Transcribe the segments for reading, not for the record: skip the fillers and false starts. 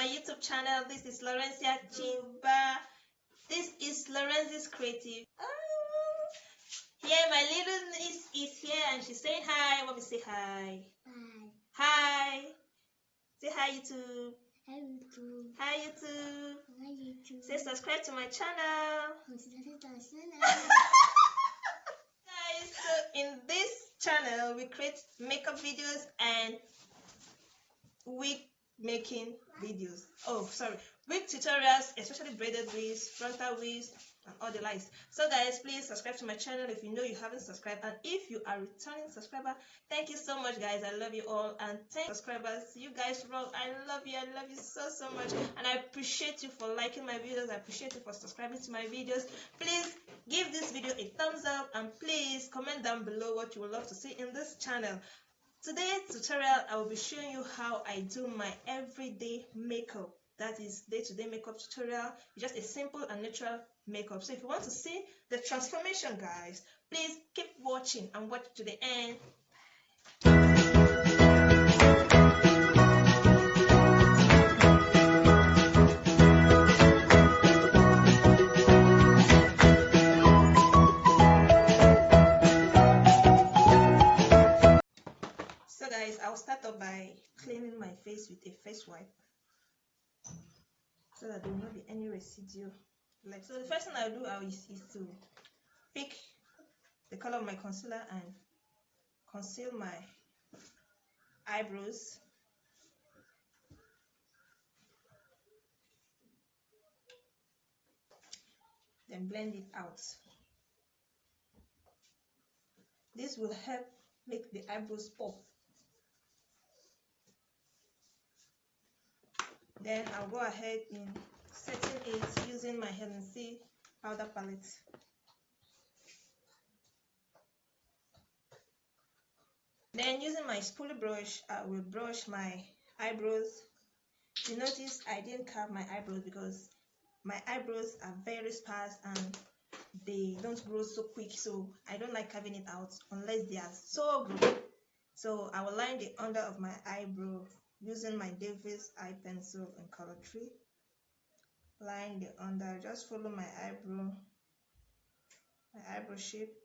my YouTube channel. This is Laurencia Chimba. This is Lorenzi's Creative. Yeah, my little niece is here and she's saying hi. Want me to say hi? Hi. Say hi, YouTube. Hi, YouTube. Hi, YouTube. Hi, YouTube. Say subscribe to my channel. Guys, so in this channel, we create makeup videos and wig making videos. Oh, sorry. Wig tutorials, especially braided wigs, frontal wigs, and all the likes. So guys, please subscribe to my channel if you know you haven't subscribed, and if you are a returning subscriber, thank you so much guys. I love you all, and thank subscribers, you guys rock. I love you so much, and I appreciate you for liking my videos. I appreciate you for subscribing to my videos. Please give this video a thumbs up, and please comment down below what you would love to see in this channel. Today's tutorial, I will be showing you how I do my everyday makeup. That is day-to-day makeup tutorial. It's just a simple and natural makeup. So if you want to see the transformation, guys, please keep watching and watch to the end. So guys, I'll start off by cleaning my face with a face wipe, so that there will not be any residue. So the first thing I'll do is to pick the color of my concealer and conceal my eyebrows. Then blend it out. This will help make the eyebrows pop. Then I'll go ahead in setting it using my Hellen powder palette. Then using my spoolie brush, I will brush my eyebrows. You notice I didn't carve my eyebrows because my eyebrows are very sparse and they don't grow so quick, so I don't like carving it out unless they are so grown. So I will line the under of my eyebrow using my Davis eye pencil in color 3. Line the under, just follow my eyebrow shape,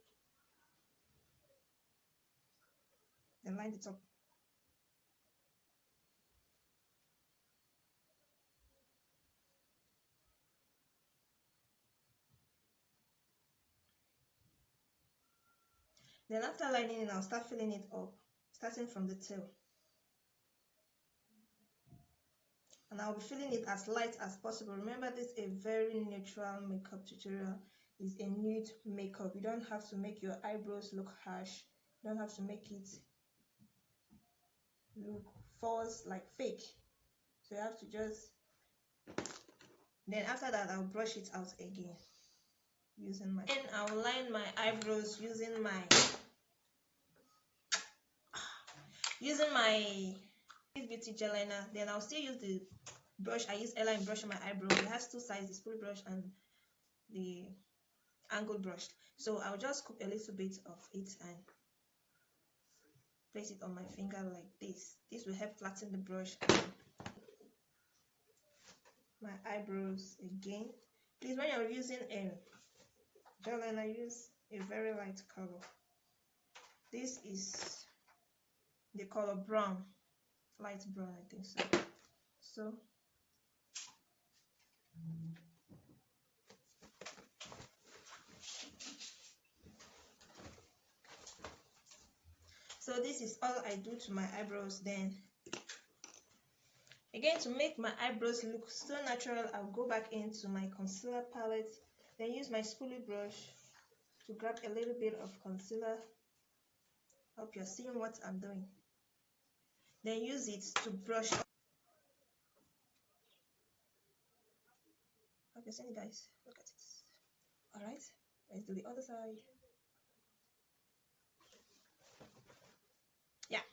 then line the top. Then after lining it, I'll start filling it up, starting from the tail. And I'll be filling it as light as possible. Remember, this is a very natural makeup tutorial. It's a nude makeup. You don't have to make your eyebrows look harsh. You don't have to make it look false like fake. So you have to just... Then after that, I'll brush it out again using my... Then I'll line my eyebrows using my Beauty gel liner. Then I'll still use the brush I use airline brush on my eyebrow. It has two sides, the spoolie brush and the angled brush. So I'll just scoop a little bit of it and place it on my finger like this. This will help flatten the brush and my eyebrows again. Please, when you're using a gel liner, use a very light color. This is the color brown, light brown, I think so. So this is all I do to my eyebrows. Then again, to make my eyebrows look so natural, I'll go back into my concealer palette, then use my spoolie brush to grab a little bit of concealer. Hope you're seeing what I'm doing. Then use it to brush. Okay, see you guys, look at it. All right, let's do the other side. Yeah,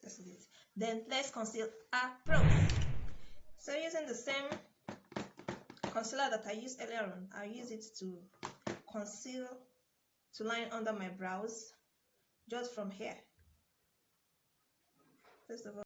this is it. Then let's conceal our brows. So using the same concealer that I used earlier on, I'll use it to conceal, to line under my brows, just from here. First of all,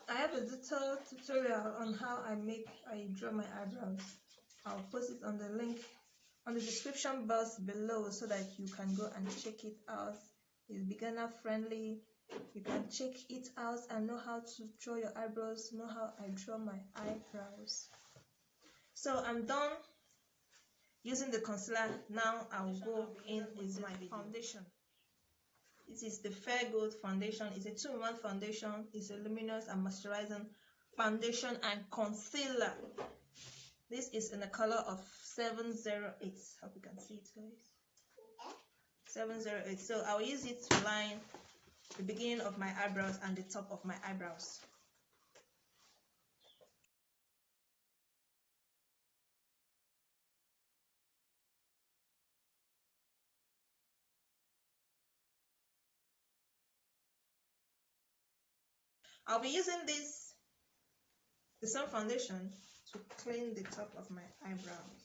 I have a detailed tutorial on how I draw my eyebrows. I'll post it on the link on the description box below so that you can go and check it out. It's beginner friendly. You can check it out and know how to draw your eyebrows, know how I draw my eyebrows. So I'm done using the concealer. Now I'll go in with my foundation. This is the Fayre Gold foundation. It's a 2-in-1 foundation. It's a luminous and moisturizing foundation and concealer. This is in the color of 708. Hope you can see it, guys. 708. So I'll use it to line the beginning of my eyebrows and the top of my eyebrows. I'll be using the same foundation to clean the top of my eyebrows.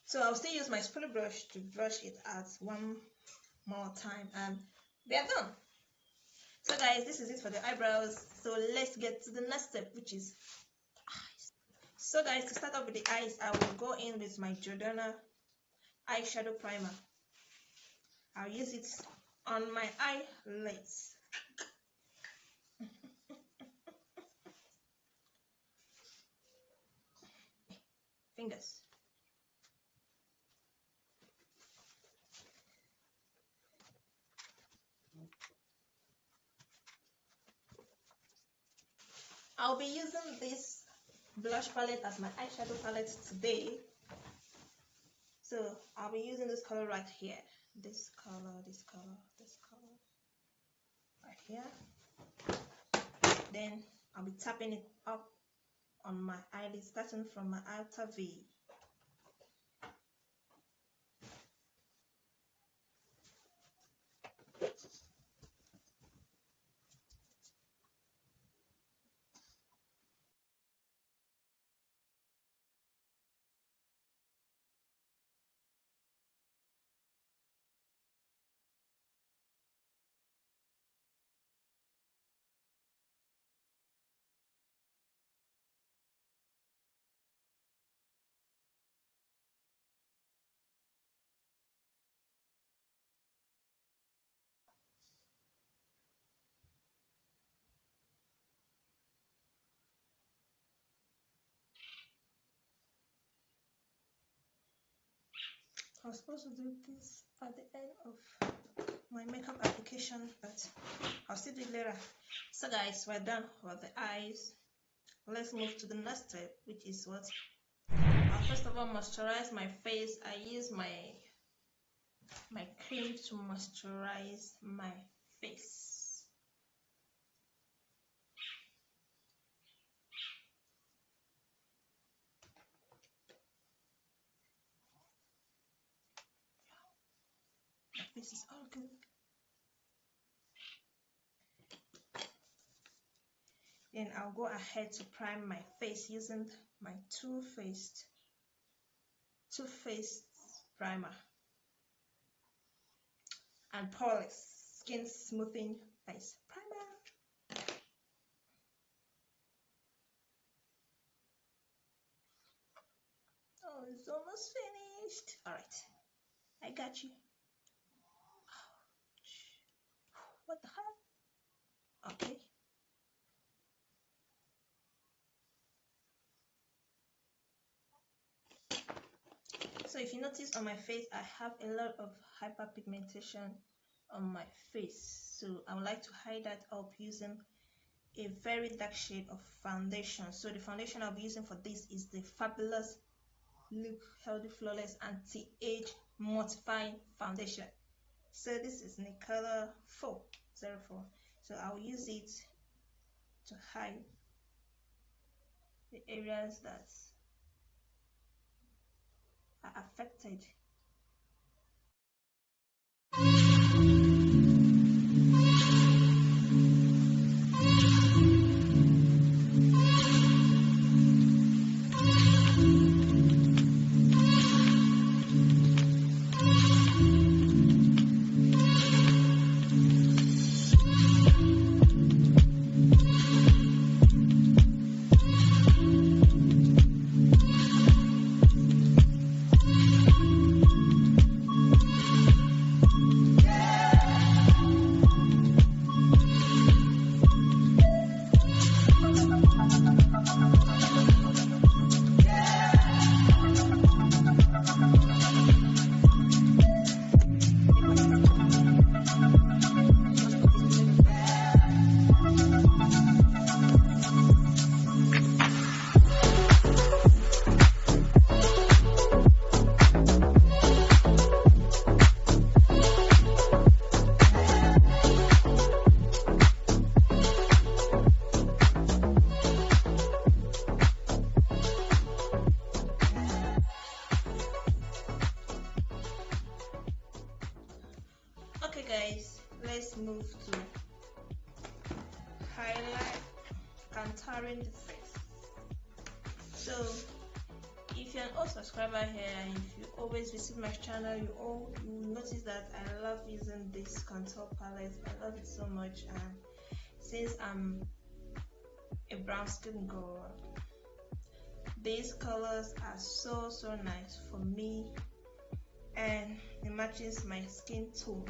So I'll still use my spoolie brush to brush it out one more time and we are done. So guys, this is it for the eyebrows. So let's get to the next step, which is eyes. So guys, to start off with the eyes, I will go in with my Jordana eyeshadow primer. I'll use it on my eyelids. Fingers. I'll be using this blush palette as my eyeshadow palette today. So I'll be using this color right here. This color, this color, this color. Right here. Then I'll be tapping it up on my eyelid, starting from my outer V. I was supposed to do this at the end of my makeup application, but I'll still do it later. So guys, we're done with the eyes. Let's move to the next step, which is what I'll first of all moisturize my face. I use my cream to moisturize my face. My face is all good. Then I'll go ahead to prime my face using my Too Faced primer and Poreless Skin Smoothing Face Primer. Oh, it's almost finished. All right, I got you. What the hell? Okay. So if you notice on my face, I have a lot of hyperpigmentation on my face. So I would like to hide that up using a very dark shade of foundation. So the foundation I'll be using for this is the Fabulous Look Healthy Flawless Anti-Age Mattifying Foundation. So this is in the color 404. So I'll use it to hide the areas that are affected. guys, let's move to highlight, contouring the face. So if you're an old subscriber here and if you always visit my channel, you will notice that I love using this contour palette. I love it so much, and since I'm a brown skin girl, these colors are so nice for me and it matches my skin tone.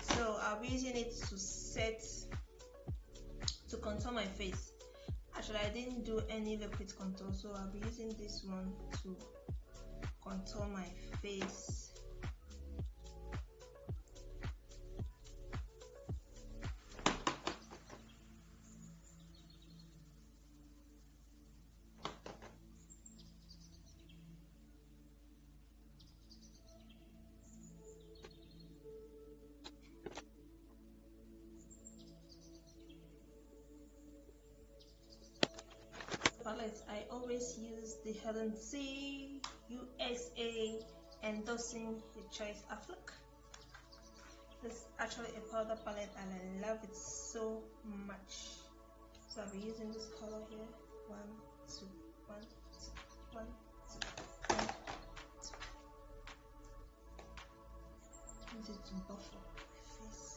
So I'll be using it to contour my face. Actually, I didn't do any liquid contour, so I'll be using this one to contour my face. Palette, I always use the Hellen USA endorsing the choice Affleck. This is actually a powder palette and I love it so much. So I'll be using this color here. 1, 2, 1, 2, 1, 2, 1, 2. Use it to buff up my face.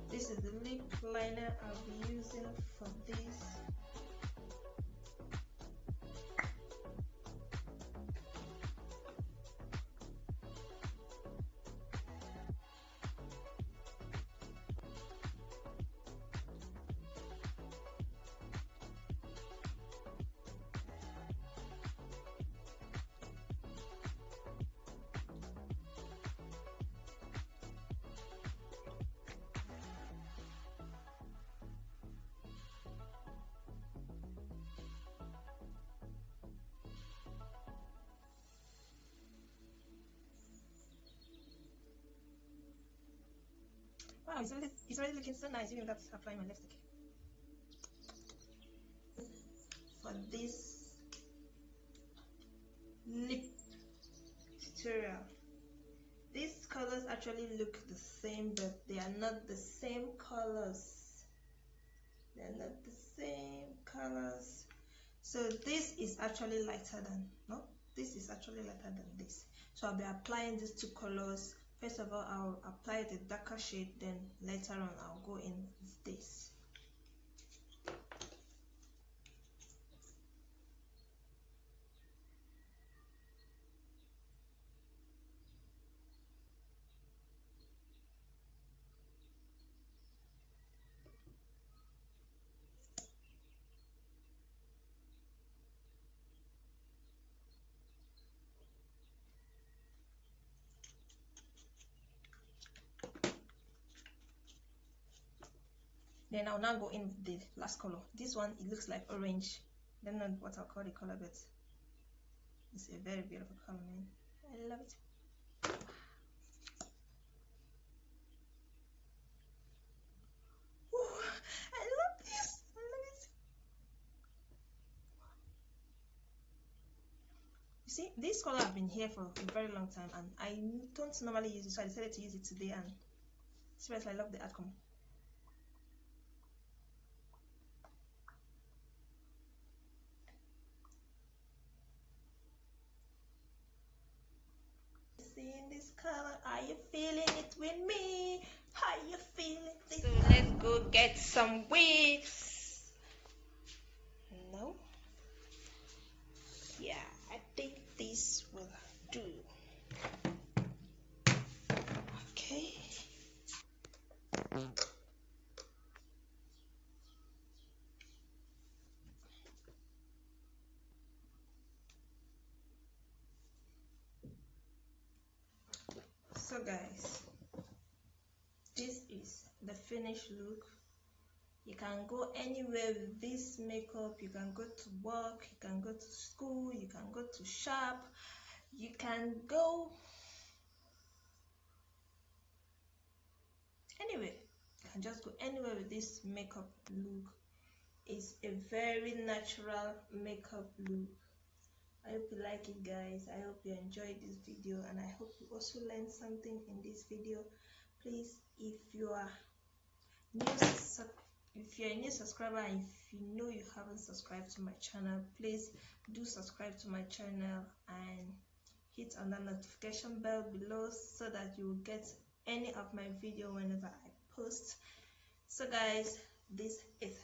This is the lip liner I'll be using for this. Wow, it's already looking so nice even without applying my lipstick. For this lip tutorial, these colors actually look the same, but they are not the same colors. They're not the same colors. So this is actually lighter than, no, this is actually lighter than this. So I'll be applying these two colors. First of all, I'll apply the darker shade, then later on I'll go in with this. Then I'll now go in with the last color. This one, it looks like orange. I don't know what I'll call the color, but it's a very beautiful color, man. I love it. Ooh, I love this. I love it. You see, this color has been here for a very long time, and I don't normally use it, so I decided to use it today. And seriously, I love the outcome. Seeing this color, are you feeling it with me? Are you feeling this? So let's go get some wigs. No? Yeah, I think this will do. Okay. So guys, this is the finished look. You can go anywhere with this makeup. You can go to work, you can go to school, you can go to shop, you can go Anyway, you can just go anywhere with this makeup look. It's a very natural makeup look. I hope you like it, guys. I hope you enjoyed this video, and I hope you also learned something in this video. Please, if you are a new subscriber, and if you know you haven't subscribed to my channel, please do subscribe to my channel and hit on the notification bell below so that you will get any of my video whenever I post. So guys, this is it.